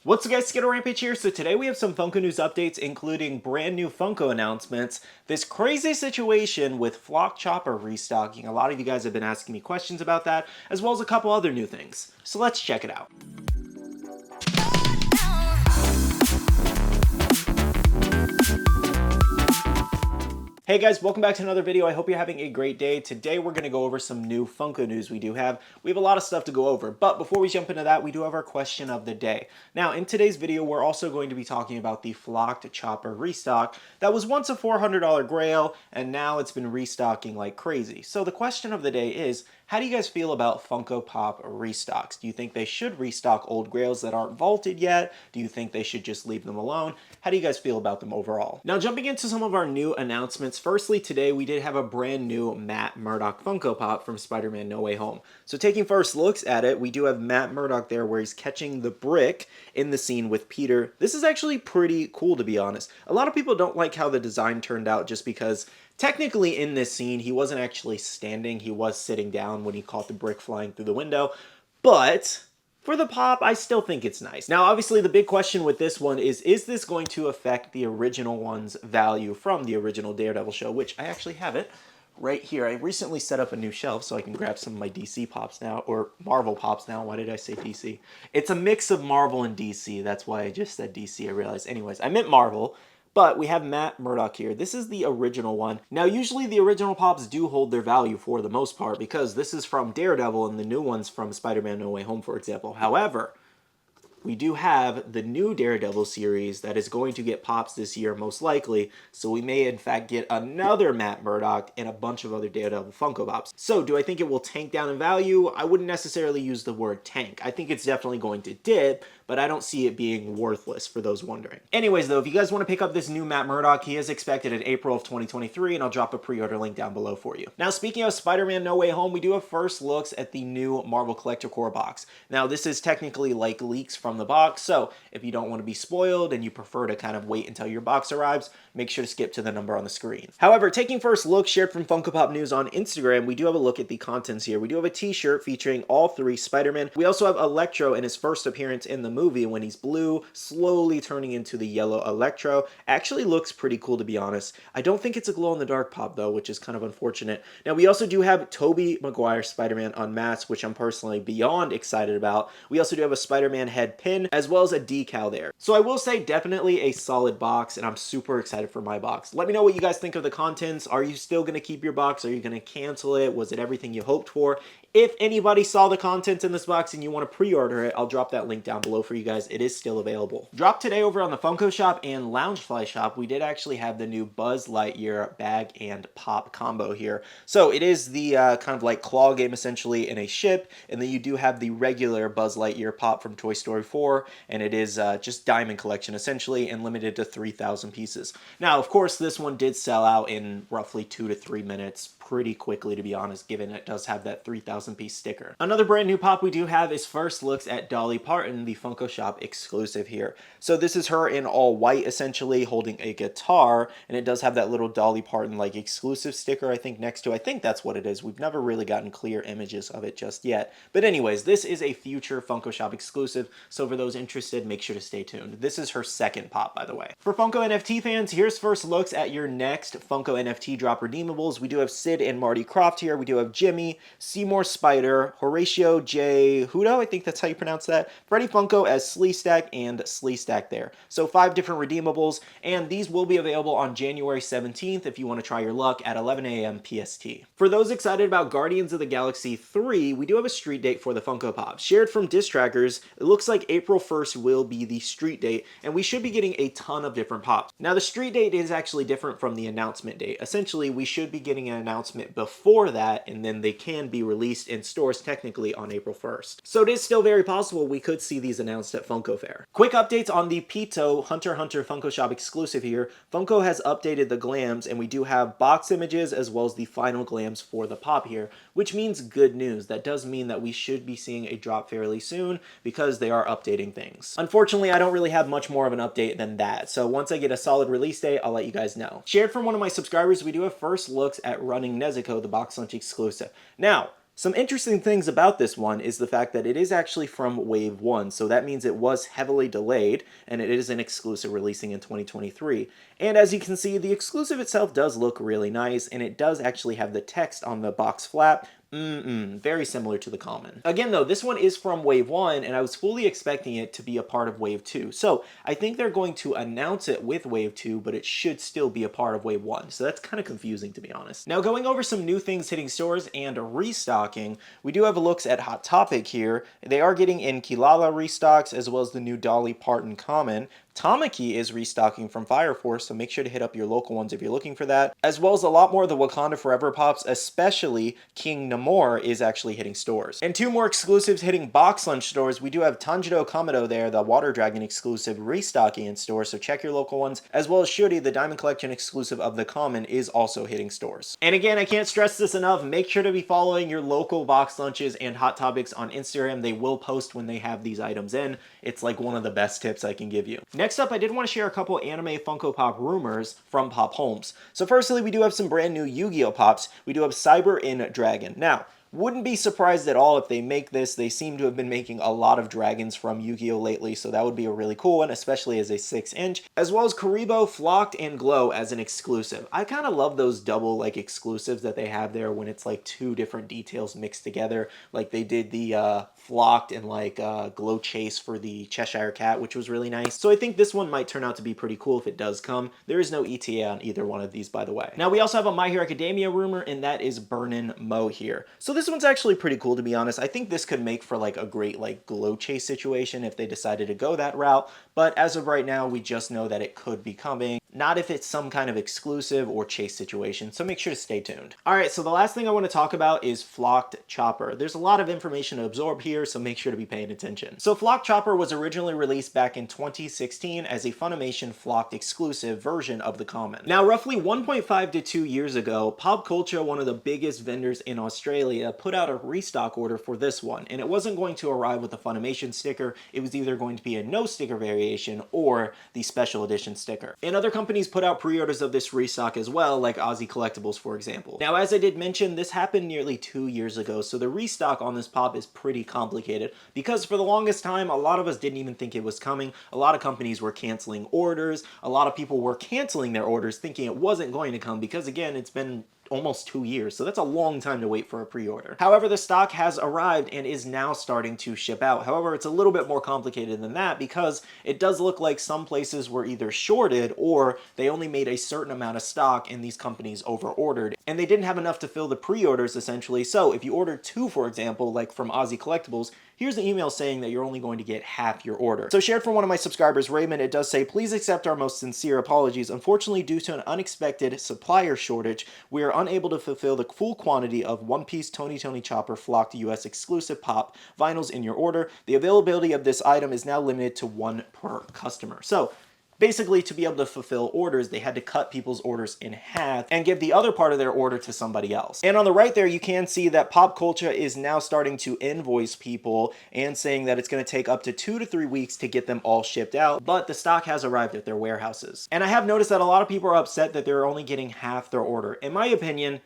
What's up guys, SkittleRampage here. So today we have some Funko news updates, including brand new Funko announcements, this crazy situation with Flock Chopper restocking. A lot of you guys have been asking me questions about that, as well as a couple other new things. So let's check it out. Hey guys, welcome back to another video. I hope you're having a great day. Today we're going to go over some new Funko news we have a lot of stuff to go over, but before we jump into that, we do have our question of the day. Now, in today's video, we're also going to be talking about the Flock Chopper restock that was once a $400 grail, and now it's been restocking like crazy. So the question of the day is, how do you guys feel about Funko Pop restocks? Do you think they should restock old grails that aren't vaulted yet? Do you think they should just leave them alone? How do you guys feel about them overall? Now, jumping into some of our new announcements, firstly, today we did have a brand new Matt Murdock Funko Pop from Spider-Man No Way Home. So taking first looks at it, we do have Matt Murdock there where he's catching the brick in the scene with Peter. This is actually pretty cool, to be honest. A lot of people don't like how the design turned out just because technically in this scene, he wasn't actually standing, he was sitting down when he caught the brick flying through the window, but for the pop, I still think it's nice. Now, obviously, the big question with this one is this going to affect the original one's value from the original Daredevil show, which I actually have it right here. I recently set up a new shelf so I can grab some of my DC pops now, or Marvel pops now. Why did I say DC? It's a mix of Marvel and DC. That's why I just said DC, I realized. Anyways, I meant Marvel. But we have Matt Murdock here. This is the original one. Now, usually the original pops do hold their value for the most part because this is from Daredevil and the new one's from Spider-Man No Way Home, for example. However, we do have the new Daredevil series that is going to get pops this year, most likely, so we may in fact get another Matt Murdock and a bunch of other Daredevil Funko Pops. So do I think it will tank down in value? I wouldn't necessarily use the word tank. I think it's definitely going to dip, but I don't see it being worthless for those wondering. Anyways though, if you guys want to pick up this new Matt Murdock, he is expected in April of 2023, and I'll drop a pre-order link down below for you. Now, speaking of Spider-Man No Way Home, we do have first looks at the new Marvel Collector Core box. Now, this is technically like leaks from the box, so if you don't want to be spoiled and you prefer to kind of wait until your box arrives, make sure to skip to the number on the screen. However, taking first look shared from Funko Pop News on Instagram, we do have a look at the contents here. We do have a t-shirt featuring all three Spider-Man. We also have Electro in his first appearance in the movie when he's blue, slowly turning into the yellow Electro. Actually looks pretty cool, to be honest. I don't think it's a glow-in-the-dark pop, though, which is kind of unfortunate. Now, we also do have Tobey Maguire Spider-Man unmasked, which I'm personally beyond excited about. We also do have a Spider-Man head pin, as well as a decal there. So I will say definitely a solid box, and I'm super excited for my box. Let me know what you guys think of the contents. Are you still going to keep your box? Are you going to cancel it? Was it everything you hoped for? If anybody saw the contents in this box and you want to pre-order it, I'll drop that link down below for you guys. It is still available. Dropped today over on the Funko Shop and Loungefly Shop, we did actually have the new Buzz Lightyear bag and pop combo here. So it is the kind of like claw game essentially in a ship, and then you do have the regular Buzz Lightyear pop from Toy Story 4, and it is just diamond collection essentially and limited to 3,000 pieces. Now, of course, this one did sell out in roughly 2 to 3 minutes pretty quickly, to be honest, given it does have that 3,000 piece sticker. Another brand new pop we do have is first looks at Dolly Parton, the Funko Shop exclusive here. So this is her in all white, essentially, holding a guitar, and it does have that little Dolly Parton like exclusive sticker, I think, next to it. I think that's what it is. We've never really gotten clear images of it just yet. But anyways, this is a future Funko Shop exclusive, so for those interested, make sure to stay tuned. This is her second pop, by the way. For Funko NFT fans, here's first looks at your next Funko NFT drop redeemables. We do have Sid and Marty Krofft here. We do have Jimmy, Seymour Spider, Horatio J. Hudo, I think that's how you pronounce that, Freddy Funko as Sleestack, and Sleestack there. So 5 different redeemables, and these will be available on January 17th if you want to try your luck at 11 a.m. PST. For those excited about Guardians of the Galaxy 3, we do have a street date for the Funko Pop. Shared from Disc Trackers, it looks like April 1st will be the street date, and we should be getting a ton of different pops. Now, the street date is actually different from the announcement date. Essentially, we should be getting an announcement before that, and then they can be released in stores technically on April 1st. So it is still very possible we could see these announced at Funko Fair. Quick updates on the Pito Hunter x Hunter Funko Shop exclusive here. Funko has updated the glams, and we do have box images as well as the final glams for the pop here, which means good news. That does mean that we should be seeing a drop fairly soon because they are updating things. Unfortunately, I don't really have much more of an update than that, so once I get a solid release date, I'll let you guys know. Shared from one of my subscribers, we do have first looks at Running Nezuko, the box lunch exclusive. Now, Some interesting things about this one is the fact that it is actually from Wave 1, so that means it was heavily delayed, and it is an exclusive releasing in 2023. And as you can see, the exclusive itself does look really nice, and it does actually have the text on the box flap. Very similar to the common. Again though, this one is from Wave 1, and I was fully expecting it to be a part of Wave 2. So I think they're going to announce it with Wave 2, but it should still be a part of Wave 1. So that's kind of confusing, to be honest. Now, going over some new things hitting stores and restocking, we do have a looks at Hot Topic here. They are getting in Kilala restocks, as well as the new Dolly Parton common. Tamaki is restocking from Fire Force, so make sure to hit up your local ones if you're looking for that, as well as a lot more of the Wakanda Forever pops, especially King Namor is actually hitting stores. And two more exclusives hitting box lunch stores. We do have Tanjiro Kamado there, the Water Dragon exclusive, restocking in stores, so check your local ones, as well as Shuri, the Diamond Collection exclusive of the common, is also hitting stores. And again, I can't stress this enough, make sure to be following your local box lunches and Hot Topics on Instagram. They will post when they have these items in. It's like one of the best tips I can give you. Next up, I did want to share a couple anime Funko Pop rumors from Pop Homes. So firstly, we do have some brand new Yu-Gi-Oh! Pops. We do have Cyber in Dragon. Now, wouldn't be surprised at all if they make this. They seem to have been making a lot of dragons from Yu-Gi-Oh! Lately, so that would be a really cool one, especially as a 6-inch, as well as Karibo, Flocked, and Glow as an exclusive. I kind of love those double like exclusives that they have there when it's like two different details mixed together, like they did the Flocked and like Glow Chase for the Cheshire Cat, which was really nice. So I think this one might turn out to be pretty cool if it does come. There is no ETA on either one of these, by the way. Now we also have a My Hero Academia rumor, and that is Burnin' Mo here. So this one's actually pretty cool, to be honest. I think this could make for like a great like Glow Chase situation if they decided to go that route, but as of right now, we just know that it could be coming. Not if it's some kind of exclusive or chase situation, so make sure to stay tuned. Alright, so the last thing I want to talk about is Flocked Chopper. There's a lot of information to absorb here, so make sure to be paying attention. So Flocked Chopper was originally released back in 2016 as a Funimation Flocked exclusive version of the common. Now, roughly 1.5 to 2 years ago, Pop Culture, one of the biggest vendors in Australia, put out a restock order for this one, and it wasn't going to arrive with a Funimation sticker. It was either going to be a no sticker variation or the special edition sticker. And other companies put out pre-orders of this restock as well, like Aussie Collectibles, for example. Now, as I did mention, this happened nearly 2 years ago, so the restock on this pop is pretty complicated because for the longest time, a lot of us didn't even think it was coming. A lot of companies were canceling orders. A lot of people were canceling their orders thinking it wasn't going to come because, again, it's been almost 2 years, so that's a long time to wait for a pre-order. However, the stock has arrived and is now starting to ship out. However, it's a little bit more complicated than that because it does look like some places were either shorted or they only made a certain amount of stock and these companies over-ordered, and they didn't have enough to fill the pre-orders essentially. So if you order 2, for example, like from Aussie Collectibles, here's the email saying that you're only going to get half your order. So shared from one of my subscribers, Raymond, it does say, please accept our most sincere apologies. Unfortunately, due to an unexpected supplier shortage, we are unable to fulfill the full quantity of One Piece Tony Chopper Flocked US exclusive pop vinyls in your order. The availability of this item is now limited to 1 per customer. So basically, to be able to fulfill orders, they had to cut people's orders in half and give the other part of their order to somebody else. And on the right there, you can see that Pop Culture is now starting to invoice people and saying that it's going to take up to 2 to 3 weeks to get them all shipped out, but the stock has arrived at their warehouses. And I have noticed that a lot of people are upset that they're only getting half their order. In my opinion,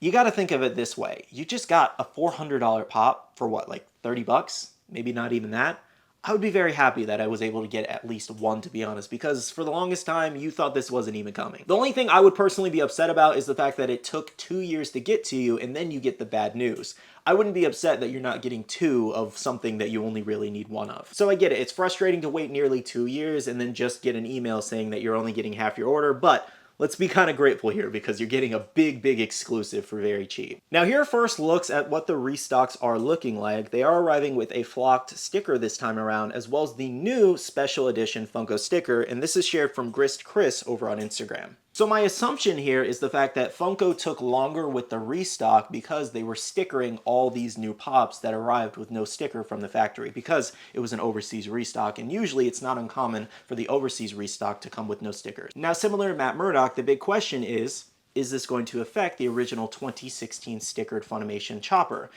you got to think of it this way. You just got a $400 pop for what, like 30 bucks? Maybe not even that. I would be very happy that I was able to get at least one, to be honest, because for the longest time, you thought this wasn't even coming. The only thing I would personally be upset about is the fact that it took 2 years to get to you, and then you get the bad news. I wouldn't be upset that you're not getting 2 of something that you only really need 1 of. So I get it. It's frustrating to wait nearly 2 years and then just get an email saying that you're only getting half your order, but let's be kind of grateful here because you're getting a big exclusive for very cheap. Now here are first looks at what the restocks are looking like. They are arriving with a Flocked sticker this time around, as well as the new special edition Funko sticker, and this is shared from Grist Chris over on Instagram. So my assumption here is the fact that Funko took longer with the restock because they were stickering all these new pops that arrived with no sticker from the factory because it was an overseas restock, and usually it's not uncommon for the overseas restock to come with no stickers. Now, similar to Matt Murdock, the big question is this going to affect the original 2016 stickered Funimation Chopper?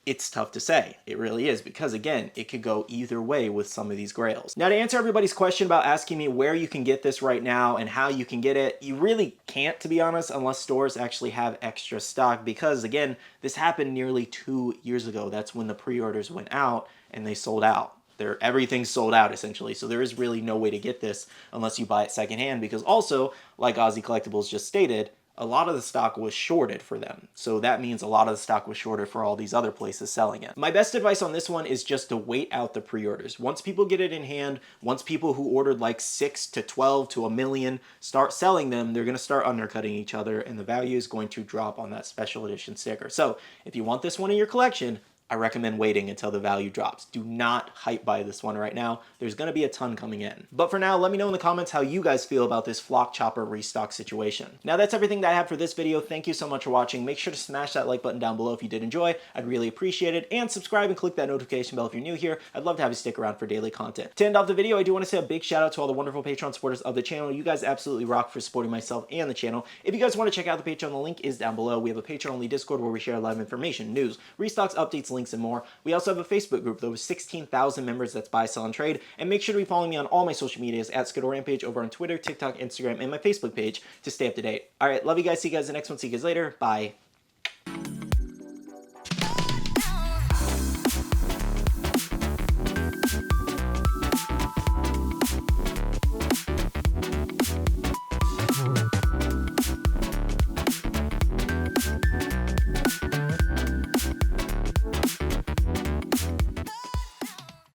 It's tough to say. It really is, because again, it could go either way with some of these grails. Now, to answer everybody's question about asking me where you can get this right now and how you can get it, you really can't, to be honest, unless stores actually have extra stock, because again, this happened nearly 2 years ago. That's when the pre-orders went out and they sold out. Everything's sold out essentially, so there is really no way to get this unless you buy it secondhand, because also, like Aussie Collectibles just stated, a lot of the stock was shorted for them. So that means a lot of the stock was shorted for all these other places selling it. My best advice on this one is just to wait out the pre-orders. Once people get it in hand, once people who ordered like 6 to 12 to a million start selling them, they're going to start undercutting each other and the value is going to drop on that special edition sticker. So if you want this one in your collection, I recommend waiting until the value drops. Do not hype buy this one right now. There's going to be a ton coming in. But for now, let me know in the comments how you guys feel about this Flock Chopper restock situation. Now, that's everything that I have for this video. Thank you so much for watching. Make sure to smash that like button down below if you did enjoy. I'd really appreciate it. And subscribe and click that notification bell if you're new here. I'd love to have you stick around for daily content. To end off the video, I do want to say a big shout out to all the wonderful Patreon supporters of the channel. You guys absolutely rock for supporting myself and the channel. If you guys want to check out the Patreon, the link is down below. We have a Patreon-only Discord where we share live information, news, restocks, updates, links, and more. We also have a Facebook group with over 16,000 members that's buy, sell, and trade. And make sure to be following me on all my social medias at SkittleRampage over on Twitter, TikTok, Instagram, and my Facebook page to stay up to date. All right, love you guys. See you guys in the next one. See you guys later. Bye.